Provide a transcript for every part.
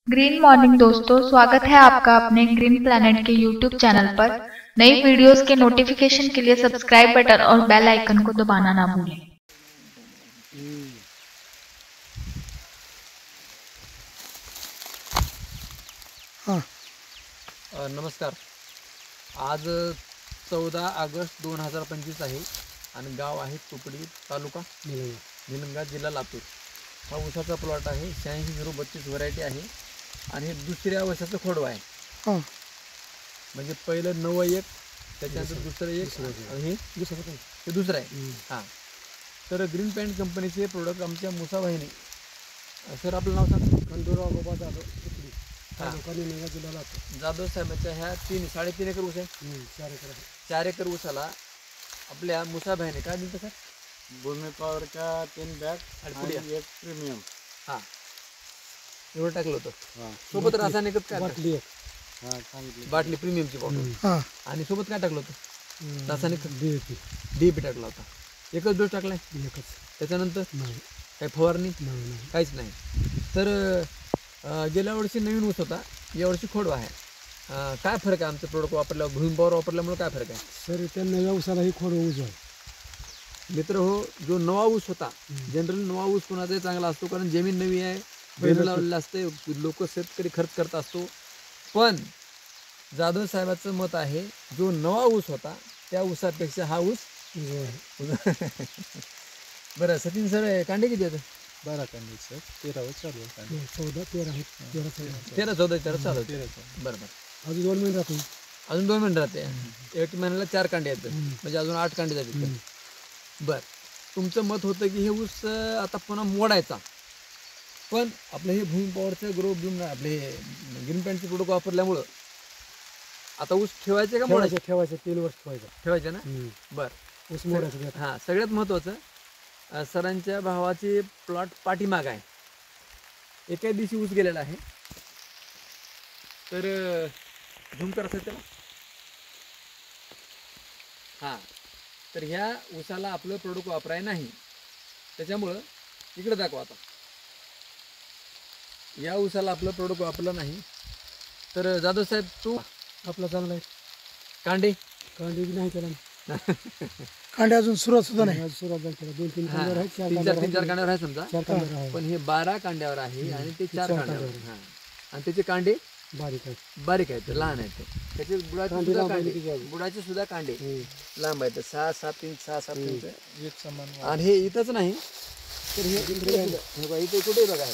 Green morning दोस्तों, स्वागत है आपका अपने ग्रीन प्लैनेट के यूट्यूब चैनल पर। नई वीडियोस के नोटिफिकेशन के लिए सब्सक्राइब बटन और बेल आइकन को दबाना ना भूलें। नमस्कार। आज 14 ऑगस्ट 2025 आहे आणि गाव आहे तुपडी, तालुका निलंगा, जिल्हा लातूर। हा ऊसाचा प्लॉट आहे। 86-032 व्हरायटी आहे आणि हे दुसऱ्या वर्षाचं खोडवा आहे। म्हणजे पहिलं 9-1, त्याच्यानंतर दुसरं 1 आणि हे दुसरं आहे। हां, तर ग्रीन पॅन्ट कंपनीचे प्रोडक्ट आमच्या मुसा वाहिनी। सर आपलं नाव सांगा। खंडूराव गोपा जाधव, जाधव साहेबांच्या ह्या 3-3.5 एकर ऊस आहे। 4 एकर ऊसाला आपल्या मुसा बहिणी काय दिलं सर? भूमी पॉवर का 3 बॅग आणि 1 प्रीमियम। हां, एवढं टाकलं होतं। सोबत रासायनिकच काय बाटली सांगितली, बाटली प्रीमियमची बॉटल। आणि सोबत काय टाकलं होतं? रासायनिक DAP टाकला होता। एकच डोस टाकलाय? एकच। त्याच्यानंतर काही फवारणी? काहीच नाही। तर गेल्या वर्षी नवीन ऊस होता, यावर्षी खोडवा आहे। काय फरक आहे आमचं प्रोडक्ट वापरल्यावर, भूमी पॉवर वापरल्यामुळे काय फरक आहे? सर त्या नव्या ऊसालाही खोड ऊस आहे मित्र हो। जो नवा ऊस होता, जनरली नवा ऊस कोणाचाही चांगला असतो, कारण जमीन नवी आहे, पहिलं लावलेलं असते, लोक शेतकरी खर्च करत असतो। पण जाधव साहेबांचं मत आहे, जो नवा ऊस होता त्या ऊसापेक्षा हा ऊस बरं। सचिन सर, कांडे किती आहेत? 12 कांडे सर, 13 चालू आहे, 13-14 चालू आहे। बरोबर। अजून 2 महिने राहतो। अजून 2 महिने राहते। 1 महिन्याला 4 कांडे आहेत, म्हणजे अजून 8 कांडे जातील। बरं, तुमचं मत होतं की हे ऊस आता पुन्हा मोडायचा, पण आपलं हे भूमी पॉवरचं ग्रो ब्लूम आपले ग्रीन पॅन्टचे प्रोडक्ट वापरल्यामुळं आता ऊस ठेवायचे का मोडायचे? ठेवायचं 3 वर्ष ठेवायचे ना? बरं, ऊस मोडायचं। हां, सगळ्यात महत्त्वाचं, सरांच्या भावाची प्लॉट पाठीमाग आहे, एका दिवशी ऊस गेलेला आहे। तर झूम करायचं त्याला। हां, तर ह्या ऊसाला आपलं प्रोडक्ट वापराय नाही, त्याच्यामुळं इकडे दाखवा आता। या ऊसाला आपलं प्रोडक्ट वापरलं नाही, तर जाधव साहेब तू आपला चांगला आहे। कांडे बी नाही त्याला, कांडे अजून सुरुवात सुद्धा नाही। सुरुवात झाली, 2-3 कांड्यावर आहे, 3-4 कांड्यावर आहे समजा, 4 कांड्यावर आहे, पण हे 12 कांड्यावर आहे आणि ते 4 कांड्यावर। हां, आणि त्याचे कांडे बारीक आहे, बारीक आहेत, लहान आहेत। त्याचे बुडाचे सुद्धा कांडे लांब आहेत, 6-7 इंच, 6-7 इंच एक समान। आणि हे इथंच नाही, तर हे इथे कुठे बघा,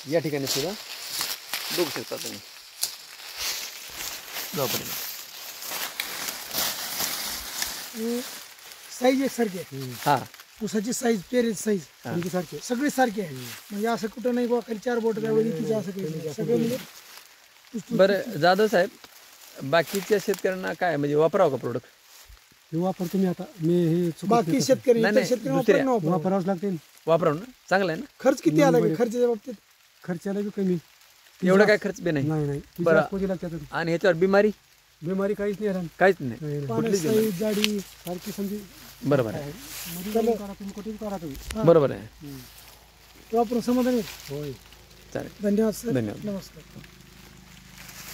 या ठिकाणी सुद्धा बघू शकता तुम्ही। साईज एकसारखी आहे। हां, ऊसाची साईज, पेरेज साईज सारखी, सगळे सारखे आहे। म्हणजे असं कुठं नाही खाली 4 बोट तिचं असं काही सगळे म्हणजे। बरं जाधव साहेब, बाकीच्या शेतकऱ्यांना काय म्हणजे वापरावं का प्रोडक्ट? हे वापर तुम्ही आता, मी हे बाकी शेतकरी वापरावंच लागते। वापरावं ना, चांगलं आहे ना? खर्च किती आला? खर्चाच्या बाबतीत खर्चाला बी कमी, एवढं काय खर्च बी नाही। नाही। आणि ह्याच्यावर बिमारी काहीच नाही, काहीच नाही, जाडी सारखी समजी। बरोबर आहे, तुम्ही बरोबर आहे। वापरून समाधानी होय। चालेल, धन्यवाद सर, धन्यवाद, नमस्कार।